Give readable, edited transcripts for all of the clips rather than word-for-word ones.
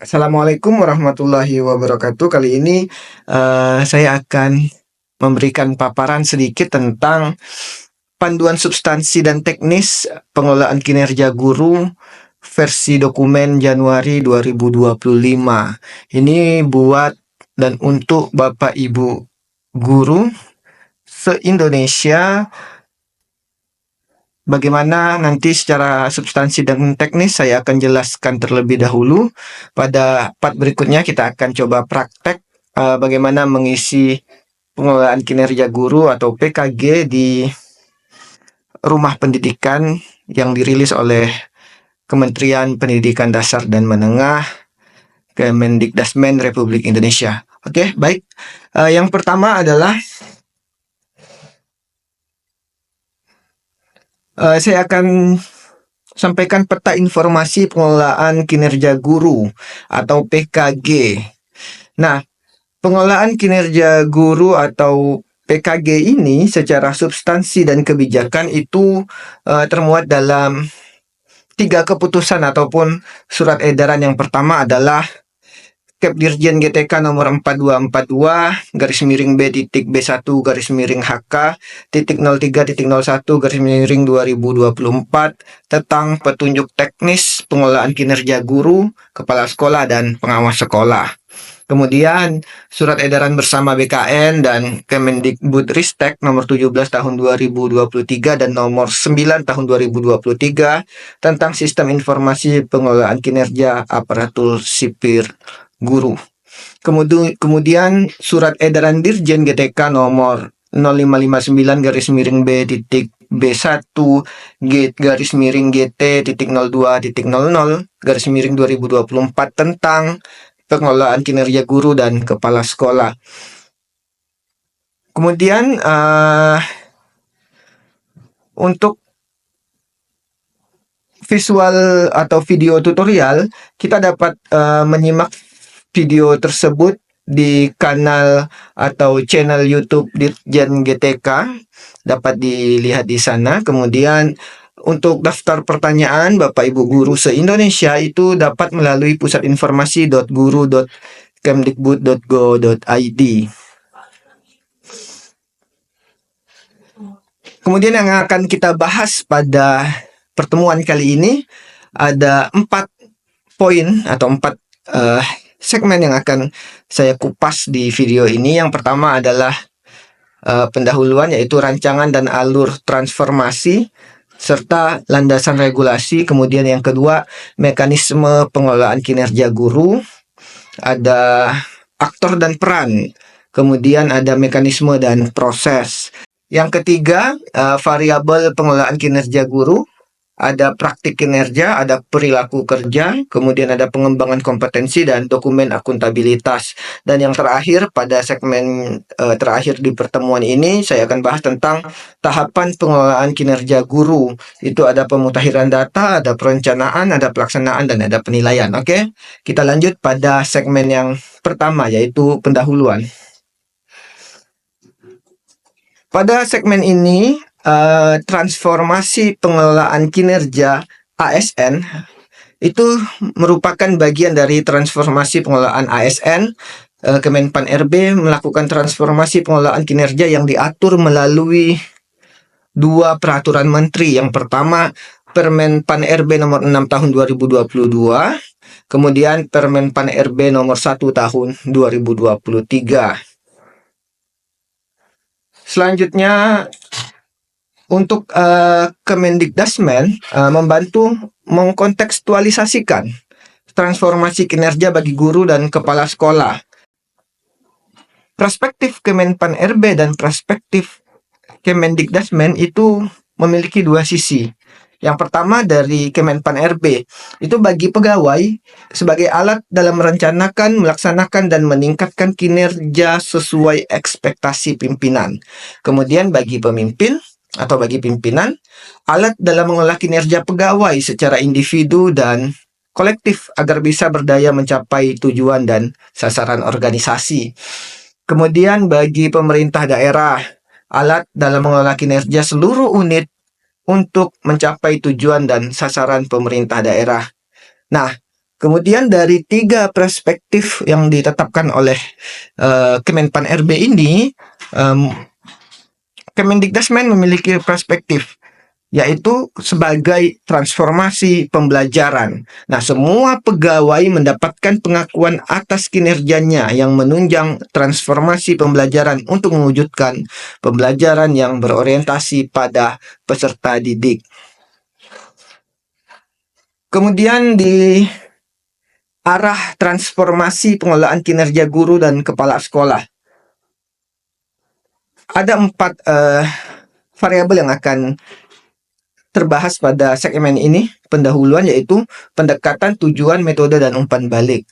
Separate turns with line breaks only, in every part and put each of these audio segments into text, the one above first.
Assalamualaikum warahmatullahi wabarakatuh. Kali ini saya akan memberikan paparan sedikit tentang panduan substansi dan teknis pengelolaan kinerja guru versi dokumen Januari 2025. Ini buat dan untuk Bapak Ibu guru se-Indonesia. Bagaimana nanti secara substansi dan teknis saya akan jelaskan terlebih dahulu. Pada part berikutnya kita akan coba praktek bagaimana mengisi pengelolaan kinerja guru atau PKG di rumah pendidikan yang dirilis oleh Kementerian Pendidikan Dasar dan Menengah, Kemendikdasmen Republik Indonesia. Oke, baik. Yang pertama adalah saya akan sampaikan peta informasi pengelolaan kinerja guru atau PKG. Nah, pengelolaan kinerja guru atau PKG ini secara substansi dan kebijakan itu termuat dalam 3 keputusan ataupun surat edaran. Yang pertama adalah Kepdirjen GTK nomor 4242-B-HK-HK-03.01-2024 tentang petunjuk teknis pengelolaan kinerja guru, kepala sekolah, dan pengawas sekolah. Kemudian surat edaran bersama BKN dan Kemendikbudristek nomor 17 tahun 2023 dan nomor 9 tahun 2023 tentang sistem informasi pengelolaan kinerja aparatur sipil guru. Kemudian surat edaran Dirjen GTK nomor 0559-B-B1-GT-B2-GT.02.00/2024 tentang pengelolaan kinerja guru dan kepala sekolah. Kemudian untuk visual atau video tutorial, kita dapat menyimak video tersebut di kanal atau channel YouTube Dirjen GTK, dapat dilihat di sana. Kemudian untuk daftar pertanyaan Bapak Ibu guru se-Indonesia itu dapat melalui pusatinformasi.guru.kemdikbud.go.id. Kemudian yang akan kita bahas pada pertemuan kali ini ada 4 poin atau 4 segmen yang akan saya kupas di video ini. Yang pertama adalah pendahuluan, yaitu rancangan dan alur transformasi serta landasan regulasi. Kemudian yang kedua, mekanisme pengelolaan kinerja guru, ada aktor dan peran, kemudian ada mekanisme dan proses. Yang ketiga, variabel pengelolaan kinerja guru, ada praktik kinerja, ada perilaku kerja, kemudian ada pengembangan kompetensi dan dokumen akuntabilitas. Dan yang terakhir, pada segmen terakhir di pertemuan ini, saya akan bahas tentang tahapan pengelolaan kinerja guru. Itu ada pemutahiran data, ada perencanaan, ada pelaksanaan, dan ada penilaian. Oke, kita lanjut pada segmen yang pertama, yaitu pendahuluan. Pada segmen ini, transformasi pengelolaan kinerja ASN itu merupakan bagian dari transformasi pengelolaan ASN. Kemenpan RB melakukan transformasi pengelolaan kinerja yang diatur melalui 2 peraturan menteri. Yang pertama, Permenpan RB nomor 6 tahun 2022, kemudian Permenpan RB nomor 1 tahun 2023. Selanjutnya, untuk Kemendikdasmen membantu mengkontekstualisasikan transformasi kinerja bagi guru dan kepala sekolah. Perspektif Kemenpan RB dan perspektif Kemendikdasmen itu memiliki 2 sisi. Yang pertama dari Kemenpan RB, itu bagi pegawai sebagai alat dalam merencanakan, melaksanakan, dan meningkatkan kinerja sesuai ekspektasi pimpinan. Kemudian bagi pemimpin atau bagi pimpinan, alat dalam mengolah kinerja pegawai secara individu dan kolektif agar bisa berdaya mencapai tujuan dan sasaran organisasi. Kemudian bagi pemerintah daerah, alat dalam mengolah kinerja seluruh unit untuk mencapai tujuan dan sasaran pemerintah daerah. Nah, Kemudian dari 3 perspektif yang ditetapkan oleh Kemenpan RB ini, Kemendikdasmen memiliki perspektif, yaitu sebagai transformasi pembelajaran. Nah, semua pegawai mendapatkan pengakuan atas kinerjanya yang menunjang transformasi pembelajaran untuk mewujudkan pembelajaran yang berorientasi pada peserta didik. Kemudian di arah transformasi pengelolaan kinerja guru dan kepala sekolah. Ada 4 variabel yang akan terbahas pada segmen ini, pendahuluan, yaitu pendekatan, tujuan, metode, dan umpan balik.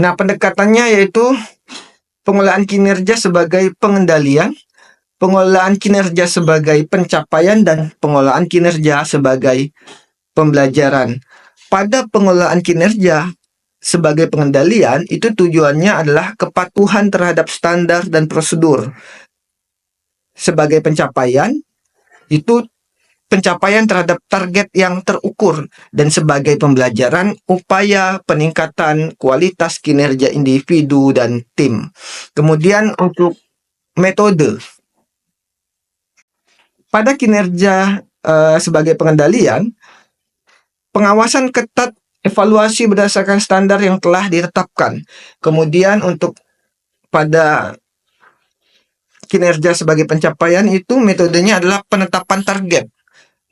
Nah, pendekatannya yaitu pengelolaan kinerja sebagai pengendalian, pengelolaan kinerja sebagai pencapaian, dan pengelolaan kinerja sebagai pembelajaran. Pada pengelolaan kinerja sebagai pengendalian, itu tujuannya adalah kepatuhan terhadap standar dan prosedur. Sebagai pencapaian, itu pencapaian terhadap target yang terukur, dan sebagai pembelajaran, upaya peningkatan kualitas kinerja individu dan tim. Kemudian untuk metode. Pada kinerja sebagai pengendalian, pengawasan ketat, evaluasi berdasarkan standar yang telah ditetapkan. Kemudian untuk pada kinerja sebagai pencapaian itu metodenya adalah penetapan target,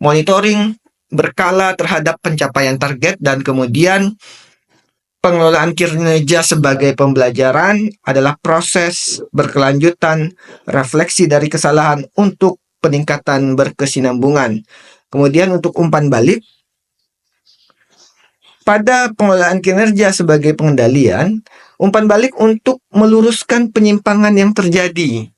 monitoring berkala terhadap pencapaian target, dan kemudian pengelolaan kinerja sebagai pembelajaran adalah proses berkelanjutan, refleksi dari kesalahan untuk peningkatan berkesinambungan. Kemudian untuk umpan balik, pada pengelolaan kinerja sebagai pengendalian, umpan balik untuk meluruskan penyimpangan yang terjadi.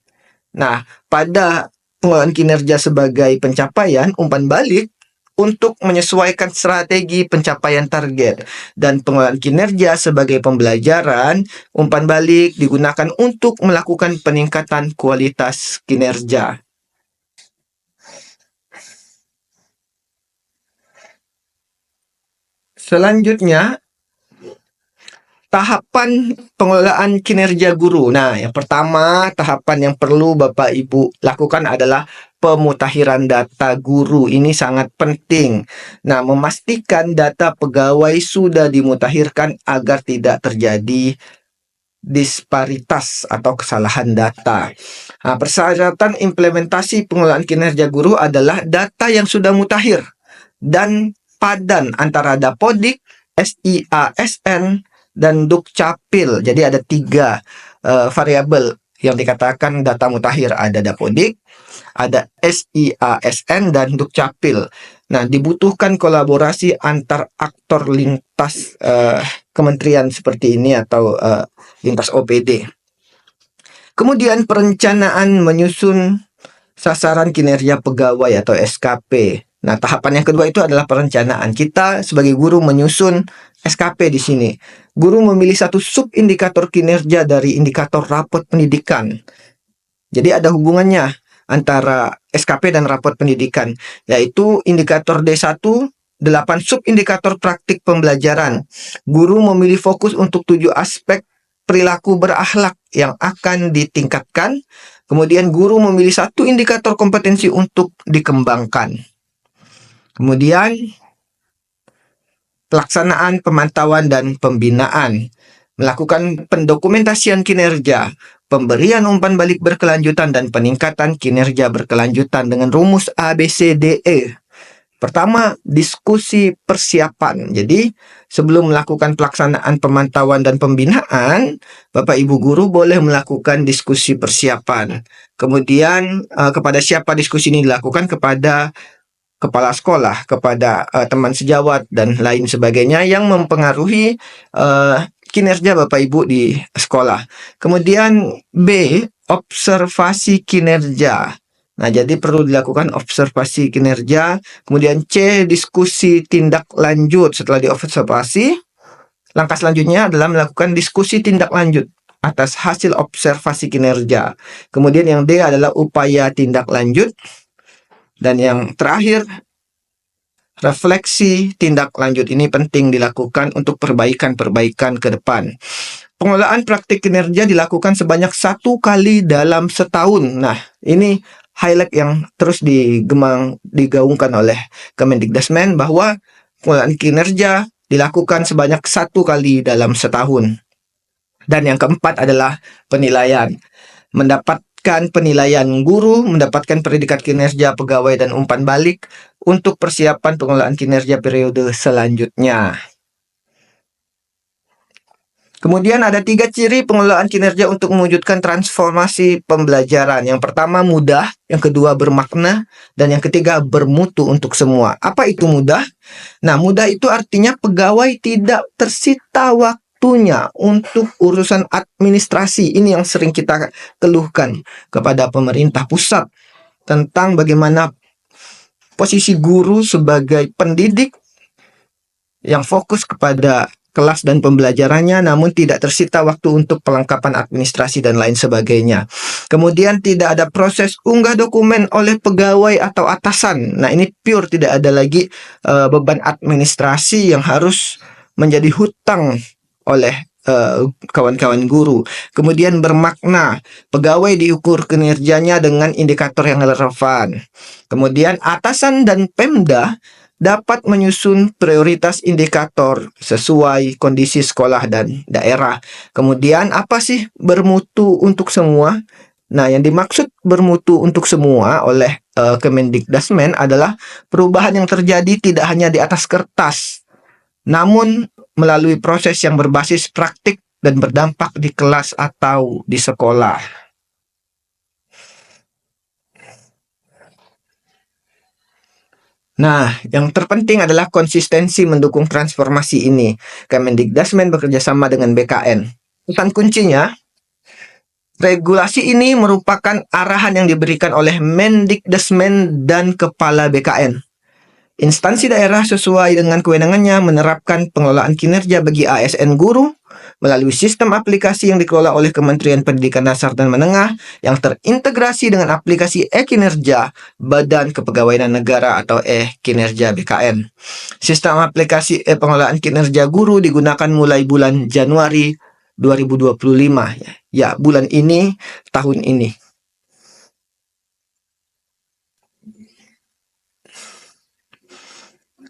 Nah, pada pengelolaan kinerja sebagai pencapaian, umpan balik untuk menyesuaikan strategi pencapaian target. Dan pengelolaan kinerja sebagai pembelajaran, umpan balik digunakan untuk melakukan peningkatan kualitas kinerja. Selanjutnya, tahapan pengelolaan kinerja guru. Nah, yang pertama, tahapan yang perlu Bapak Ibu lakukan adalah pemutakhiran data guru. Ini sangat penting. Nah, memastikan data pegawai sudah dimutakhirkan agar tidak terjadi disparitas atau kesalahan data. Nah, persyaratan implementasi pengelolaan kinerja guru adalah data yang sudah mutakhir dan padan antara Dapodik, SIASN, dan Dukcapil. Jadi ada 3 variabel yang dikatakan data mutakhir. Ada Dapodik, ada SIASN, dan Dukcapil. Nah, dibutuhkan kolaborasi antar aktor lintas kementerian seperti ini atau lintas OPD. Kemudian perencanaan menyusun sasaran kinerja pegawai atau SKP. Nah, tahapan yang kedua itu adalah perencanaan. Kita sebagai guru menyusun SKP di sini. Guru memilih satu sub-indikator kinerja dari indikator rapot pendidikan. Jadi ada hubungannya antara SKP dan rapot pendidikan, yaitu indikator D1, 8 sub-indikator praktik pembelajaran. Guru memilih fokus untuk 7 aspek perilaku berakhlak yang akan ditingkatkan. Kemudian guru memilih 1 indikator kompetensi untuk dikembangkan. Kemudian pelaksanaan pemantauan dan pembinaan, melakukan pendokumentasian kinerja, pemberian umpan balik berkelanjutan, dan peningkatan kinerja berkelanjutan dengan rumus ABCDE. Pertama, diskusi persiapan. Jadi, sebelum melakukan pelaksanaan pemantauan dan pembinaan, Bapak Ibu guru boleh melakukan diskusi persiapan. Kemudian, kepada siapa diskusi ini dilakukan? Kepada kepala sekolah, kepada teman sejawat, dan lain sebagainya yang mempengaruhi kinerja Bapak Ibu di sekolah. Kemudian B, observasi kinerja. Nah, jadi perlu dilakukan observasi kinerja. Kemudian C, diskusi tindak lanjut. Setelah diobservasi, langkah selanjutnya adalah melakukan diskusi tindak lanjut atas hasil observasi kinerja. Kemudian yang D adalah upaya tindak lanjut. Dan yang terakhir, refleksi, tindak lanjut ini penting dilakukan untuk perbaikan-perbaikan ke depan. Pengelolaan praktik kinerja dilakukan sebanyak 1 kali dalam setahun. Nah, ini highlight yang terus digaungkan oleh Kemendikbudrismen bahwa pengelolaan kinerja dilakukan sebanyak 1 kali dalam setahun. Dan yang keempat adalah penilaian. Mendapatkan penilaian guru, mendapatkan predikat kinerja pegawai dan umpan balik untuk persiapan pengelolaan kinerja periode selanjutnya. Kemudian ada 3 ciri pengelolaan kinerja untuk mewujudkan transformasi pembelajaran. Yang pertama mudah, yang kedua bermakna, dan yang ketiga bermutu untuk semua. Apa itu mudah? Nah, mudah itu artinya pegawai tidak tersita waktunya untuk urusan administrasi. Ini yang sering kita keluhkan kepada pemerintah pusat tentang bagaimana posisi guru sebagai pendidik yang fokus kepada kelas dan pembelajarannya, namun tidak tersita waktu untuk pelengkapan administrasi dan lain sebagainya. Kemudian tidak ada proses unggah dokumen oleh pegawai atau atasan. Nah, ini pure tidak ada lagi beban administrasi yang harus menjadi hutang oleh kawan-kawan guru. Kemudian bermakna, pegawai diukur kinerjanya dengan indikator yang relevan. Kemudian atasan dan Pemda dapat menyusun prioritas indikator sesuai kondisi sekolah dan daerah. Kemudian apa sih bermutu untuk semua? Nah, yang dimaksud bermutu untuk semua oleh Kemendikbudrismen adalah perubahan yang terjadi tidak hanya di atas kertas, namun melalui proses yang berbasis praktik dan berdampak di kelas atau di sekolah. Nah, yang terpenting adalah konsistensi mendukung transformasi ini. Kemendikbudrismen bekerja sama dengan BKN. Pesan kuncinya, regulasi ini merupakan arahan yang diberikan oleh Mendikbudrismen dan Kepala BKN. Instansi daerah sesuai dengan kewenangannya menerapkan pengelolaan kinerja bagi ASN guru melalui sistem aplikasi yang dikelola oleh Kementerian Pendidikan Dasar dan Menengah yang terintegrasi dengan aplikasi e-kinerja Badan Kepegawaian Negara atau e-kinerja BKN. Sistem aplikasi pengelolaan kinerja guru digunakan mulai bulan Januari 2025. Ya, bulan ini, tahun ini.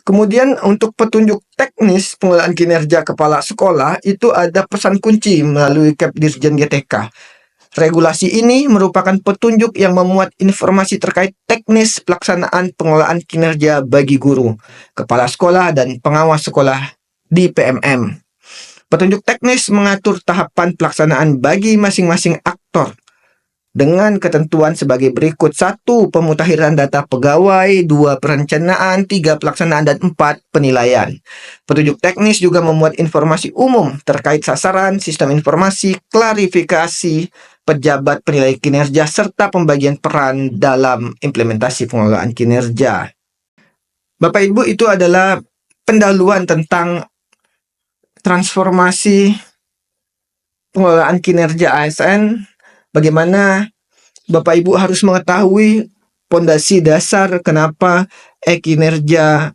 Kemudian untuk petunjuk teknis pengelolaan kinerja kepala sekolah itu ada pesan kunci melalui Kepdirjen GTK. Regulasi ini merupakan petunjuk yang memuat informasi terkait teknis pelaksanaan pengelolaan kinerja bagi guru, kepala sekolah, dan pengawas sekolah di PMM. Petunjuk teknis mengatur tahapan pelaksanaan bagi masing-masing aktor dengan ketentuan sebagai berikut: 1. Pemutakhiran data pegawai, 2. Perencanaan, 3. Pelaksanaan, dan 4. Penilaian. Petunjuk teknis juga memuat informasi umum terkait sasaran, sistem informasi, klarifikasi, pejabat penilai kinerja, serta pembagian peran dalam implementasi pengelolaan kinerja. Bapak Ibu, itu adalah pendahuluan tentang transformasi pengelolaan kinerja ASN. Bagaimana Bapak Ibu harus mengetahui pondasi dasar kenapa e-kinerja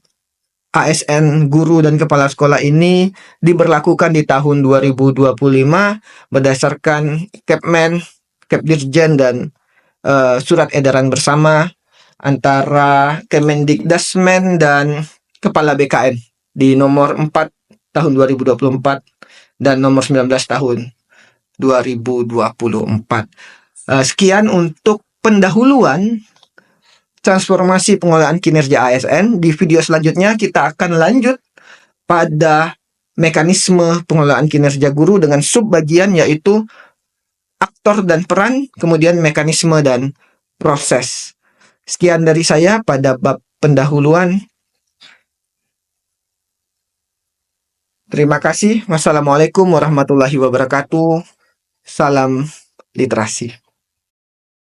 ASN guru dan kepala sekolah ini diberlakukan di tahun 2025 berdasarkan Kepmen, Kepdirjen, dan surat edaran bersama antara Kemendikbudrismen dan Kepala BKN di nomor 4 tahun 2024 dan nomor 19 tahun 2024. Sekian untuk pendahuluan transformasi pengelolaan kinerja ASN. Di video selanjutnya kita akan lanjut pada mekanisme pengelolaan kinerja guru dengan subbagian yaitu aktor dan peran, kemudian mekanisme dan proses. Sekian dari saya pada bab pendahuluan. Terima kasih. Wassalamualaikum warahmatullahi wabarakatuh. Salam literasi.